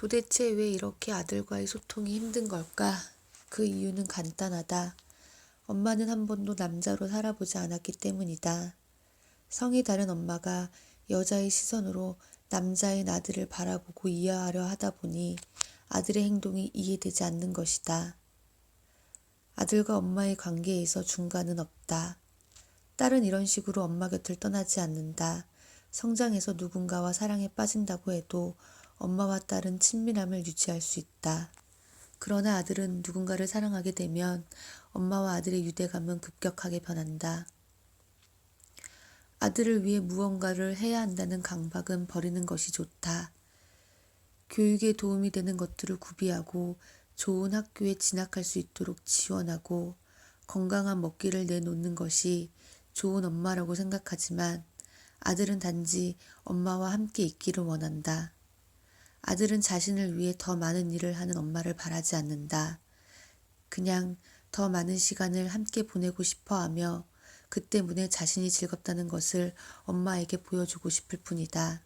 도대체 왜 이렇게 아들과의 소통이 힘든 걸까? 그 이유는 간단하다. 엄마는 한 번도 남자로 살아보지 않았기 때문이다. 성이 다른 엄마가 여자의 시선으로 남자인 아들을 바라보고 이해하려 하다 보니 아들의 행동이 이해되지 않는 것이다. 아들과 엄마의 관계에서 중간은 없다. 딸은 이런 식으로 엄마 곁을 떠나지 않는다. 성장해서 누군가와 사랑에 빠진다고 해도 엄마와 딸은 친밀함을 유지할 수 있다. 그러나 아들은 누군가를 사랑하게 되면 엄마와 아들의 유대감은 급격하게 변한다. 아들을 위해 무언가를 해야 한다는 강박은 버리는 것이 좋다. 교육에 도움이 되는 것들을 구비하고 좋은 학교에 진학할 수 있도록 지원하고 건강한 먹기를 내놓는 것이 좋은 엄마라고 생각하지만 아들은 단지 엄마와 함께 있기를 원한다. 아들은 자신을 위해 더 많은 일을 하는 엄마를 바라지 않는다. 그냥 더 많은 시간을 함께 보내고 싶어 하며 그 때문에 자신이 즐겁다는 것을 엄마에게 보여주고 싶을 뿐이다.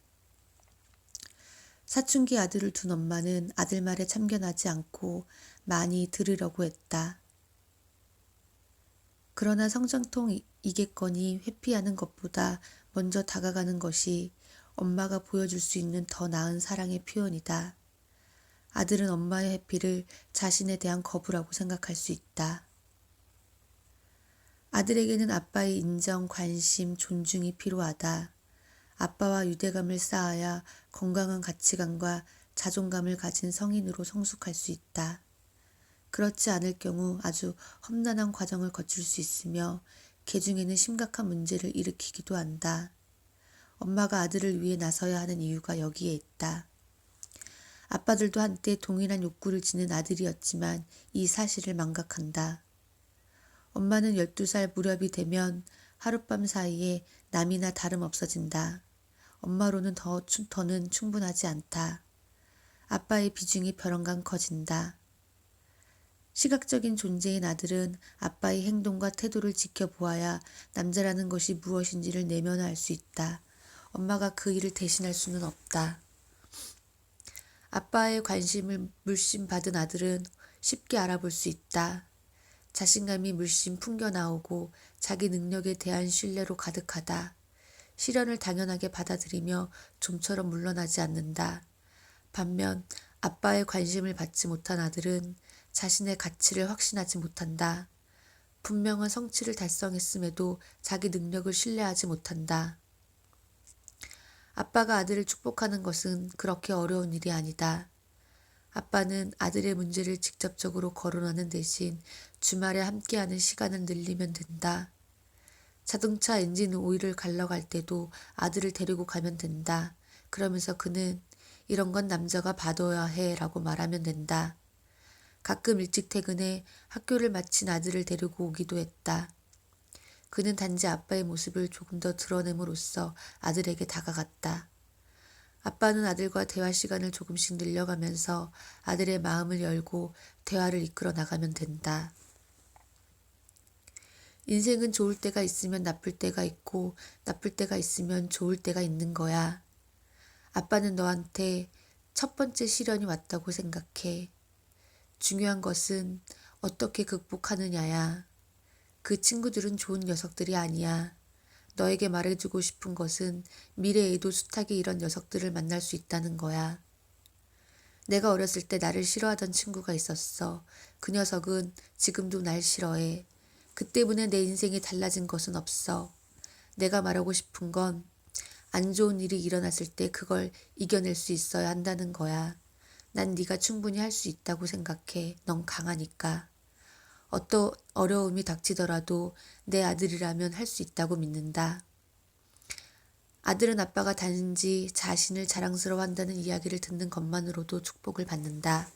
사춘기 아들을 둔 엄마는 아들 말에 참견하지 않고 많이 들으려고 했다. 그러나 성장통이겠거니 회피하는 것보다 먼저 다가가는 것이 엄마가 보여줄 수 있는 더 나은 사랑의 표현이다. 아들은 엄마의 회피를 자신에 대한 거부라고 생각할 수 있다. 아들에게는 아빠의 인정, 관심, 존중이 필요하다. 아빠와 유대감을 쌓아야 건강한 가치관과 자존감을 가진 성인으로 성숙할 수 있다. 그렇지 않을 경우 아주 험난한 과정을 거칠 수 있으며 개중에는 심각한 문제를 일으키기도 한다. 엄마가 아들을 위해 나서야 하는 이유가 여기에 있다. 아빠들도 한때 동일한 욕구를 지닌 아들이었지만 이 사실을 망각한다. 엄마는 12살 무렵이 되면 하룻밤 사이에 남이나 다름없어진다. 엄마로는 더는 충분하지 않다. 아빠의 비중이 벼랑간 커진다. 시각적인 존재인 아들은 아빠의 행동과 태도를 지켜보아야 남자라는 것이 무엇인지를 내면화할 수 있다. 엄마가 그 일을 대신할 수는 없다. 아빠의 관심을 물씬 받은 아들은 쉽게 알아볼 수 있다. 자신감이 물씬 풍겨나오고 자기 능력에 대한 신뢰로 가득하다. 시련을 당연하게 받아들이며 좀처럼 물러나지 않는다. 반면 아빠의 관심을 받지 못한 아들은 자신의 가치를 확신하지 못한다. 분명한 성취를 달성했음에도 자기 능력을 신뢰하지 못한다. 아빠가 아들을 축복하는 것은 그렇게 어려운 일이 아니다. 아빠는 아들의 문제를 직접적으로 거론하는 대신 주말에 함께하는 시간을 늘리면 된다. 자동차 엔진 오일을 갈러 갈 때도 아들을 데리고 가면 된다. 그러면서 그는 이런 건 남자가 봐둬야 해 라고 말하면 된다. 가끔 일찍 퇴근해 학교를 마친 아들을 데리고 오기도 했다. 그는 단지 아빠의 모습을 조금 더 드러냄으로써 아들에게 다가갔다. 아빠는 아들과 대화 시간을 조금씩 늘려가면서 아들의 마음을 열고 대화를 이끌어 나가면 된다. 인생은 좋을 때가 있으면 나쁠 때가 있고 나쁠 때가 있으면 좋을 때가 있는 거야. 아빠는 너한테 첫 번째 시련이 왔다고 생각해. 중요한 것은 어떻게 극복하느냐야. 그 친구들은 좋은 녀석들이 아니야. 너에게 말해주고 싶은 것은 미래에도 숱하게 이런 녀석들을 만날 수 있다는 거야. 내가 어렸을 때 나를 싫어하던 친구가 있었어. 그 녀석은 지금도 날 싫어해. 그 때문에 내 인생이 달라진 것은 없어. 내가 말하고 싶은 건 안 좋은 일이 일어났을 때 그걸 이겨낼 수 있어야 한다는 거야. 난 네가 충분히 할 수 있다고 생각해. 넌 강하니까. 어떤 어려움이 닥치더라도 내 아들이라면 할 수 있다고 믿는다. 아들은 아빠가 단지 자신을 자랑스러워한다는 이야기를 듣는 것만으로도 축복을 받는다.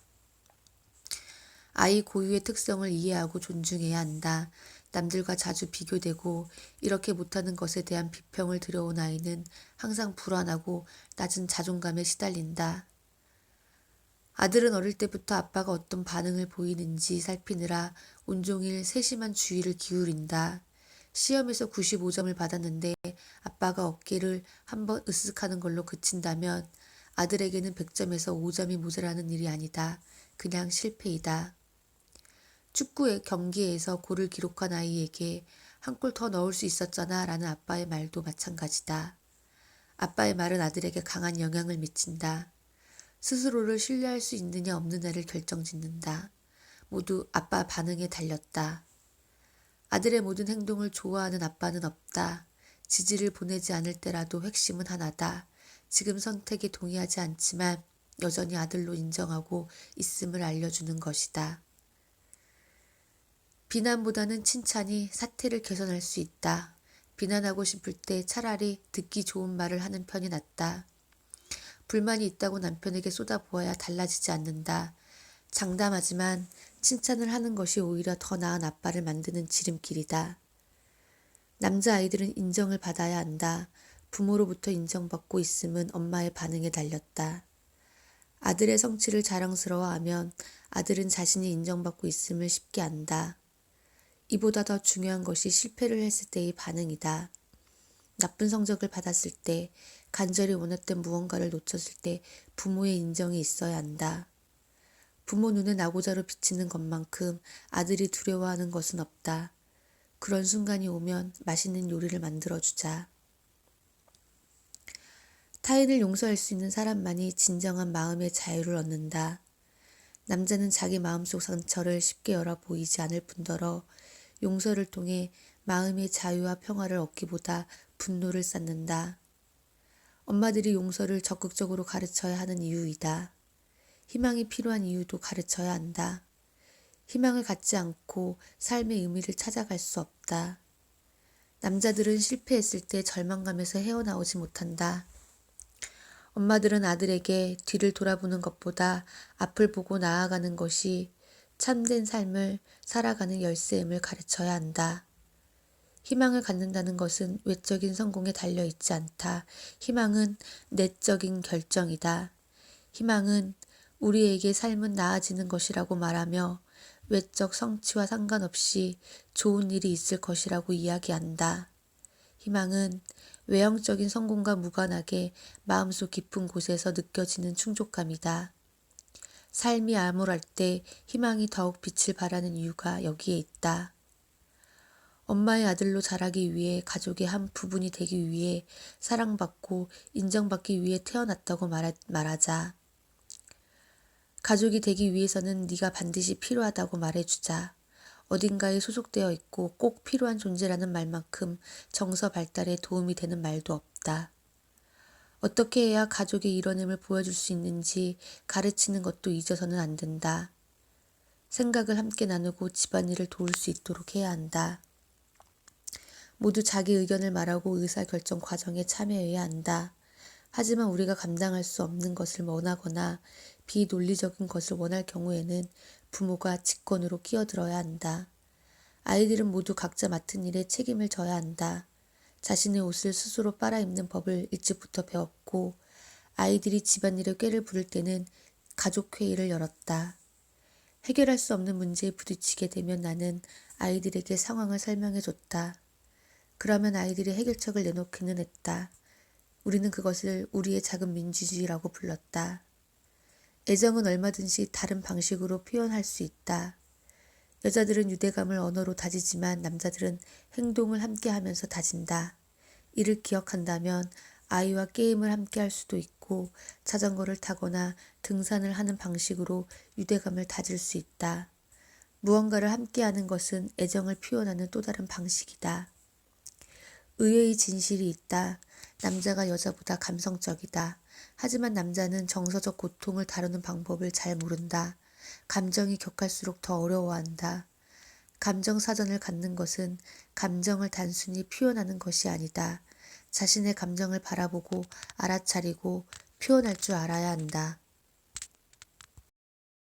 아이 고유의 특성을 이해하고 존중해야 한다. 남들과 자주 비교되고 이렇게 못하는 것에 대한 비평을 들여온 아이는 항상 불안하고 낮은 자존감에 시달린다. 아들은 어릴 때부터 아빠가 어떤 반응을 보이는지 살피느라 온종일 세심한 주의를 기울인다. 시험에서 95점을 받았는데 아빠가 어깨를 한번 으쓱하는 걸로 그친다면 아들에게는 100점에서 5점이 모자라는 일이 아니다. 그냥 실패이다. 축구의 경기에서 골을 기록한 아이에게 한 골 더 넣을 수 있었잖아 라는 아빠의 말도 마찬가지다. 아빠의 말은 아들에게 강한 영향을 미친다. 스스로를 신뢰할 수 있느냐 없느냐를 결정짓는다. 모두 아빠 반응에 달렸다. 아들의 모든 행동을 좋아하는 아빠는 없다. 지지를 보내지 않을 때라도 핵심은 하나다. 지금 선택에 동의하지 않지만 여전히 아들로 인정하고 있음을 알려주는 것이다. 비난보다는 칭찬이 사태를 개선할 수 있다. 비난하고 싶을 때 차라리 듣기 좋은 말을 하는 편이 낫다. 불만이 있다고 남편에게 쏟아부어야 달라지지 않는다. 장담하지만 칭찬을 하는 것이 오히려 더 나은 아빠를 만드는 지름길이다. 남자아이들은 인정을 받아야 한다. 부모로부터 인정받고 있음은 엄마의 반응에 달렸다. 아들의 성취를 자랑스러워하면 아들은 자신이 인정받고 있음을 쉽게 안다. 이보다 더 중요한 것이 실패를 했을 때의 반응이다. 나쁜 성적을 받았을 때, 간절히 원했던 무언가를 놓쳤을 때 부모의 인정이 있어야 한다. 부모 눈에 나고자로 비치는 것만큼 아들이 두려워하는 것은 없다. 그런 순간이 오면 맛있는 요리를 만들어주자. 타인을 용서할 수 있는 사람만이 진정한 마음의 자유를 얻는다. 남자는 자기 마음속 상처를 쉽게 열어 보이지 않을 뿐더러 용서를 통해 마음의 자유와 평화를 얻기보다 분노를 쌓는다. 엄마들이 용서를 적극적으로 가르쳐야 하는 이유이다. 희망이 필요한 이유도 가르쳐야 한다. 희망을 갖지 않고 삶의 의미를 찾아갈 수 없다. 남자들은 실패했을 때 절망감에서 헤어나오지 못한다. 엄마들은 아들에게 뒤를 돌아보는 것보다 앞을 보고 나아가는 것이 참된 삶을 살아가는 열쇠임을 가르쳐야 한다. 희망을 갖는다는 것은 외적인 성공에 달려 있지 않다. 희망은 내적인 결정이다. 희망은 우리에게 삶은 나아지는 것이라고 말하며 외적 성취와 상관없이 좋은 일이 있을 것이라고 이야기한다. 희망은 외형적인 성공과 무관하게 마음속 깊은 곳에서 느껴지는 충족감이다. 삶이 암울할 때 희망이 더욱 빛을 발하는 이유가 여기에 있다. 엄마의 아들로 자라기 위해 가족의 한 부분이 되기 위해 사랑받고 인정받기 위해 태어났다고 말하자. 가족이 되기 위해서는 네가 반드시 필요하다고 말해주자. 어딘가에 소속되어 있고 꼭 필요한 존재라는 말만큼 정서 발달에 도움이 되는 말도 없다. 어떻게 해야 가족의 이뤄냄을 보여줄 수 있는지 가르치는 것도 잊어서는 안 된다. 생각을 함께 나누고 집안일을 도울 수 있도록 해야 한다. 모두 자기 의견을 말하고 의사결정 과정에 참여해야 한다. 하지만 우리가 감당할 수 없는 것을 원하거나 비논리적인 것을 원할 경우에는 부모가 직권으로 끼어들어야 한다. 아이들은 모두 각자 맡은 일에 책임을 져야 한다. 자신의 옷을 스스로 빨아입는 법을 일찍부터 배웠고 아이들이 집안일에 꾀를 부릴 때는 가족회의를 열었다. 해결할 수 없는 문제에 부딪히게 되면 나는 아이들에게 상황을 설명해줬다. 그러면 아이들이 해결책을 내놓기는 했다. 우리는 그것을 우리의 작은 민주주의라고 불렀다. 애정은 얼마든지 다른 방식으로 표현할 수 있다. 여자들은 유대감을 언어로 다지지만 남자들은 행동을 함께 하면서 다진다. 이를 기억한다면 아이와 게임을 함께 할 수도 있고 자전거를 타거나 등산을 하는 방식으로 유대감을 다질 수 있다. 무언가를 함께 하는 것은 애정을 표현하는 또 다른 방식이다. 의외의 진실이 있다. 남자가 여자보다 감성적이다. 하지만 남자는 정서적 고통을 다루는 방법을 잘 모른다. 감정이 격할수록 더 어려워한다. 감정 사전을 갖는 것은 감정을 단순히 표현하는 것이 아니다. 자신의 감정을 바라보고 알아차리고 표현할 줄 알아야 한다.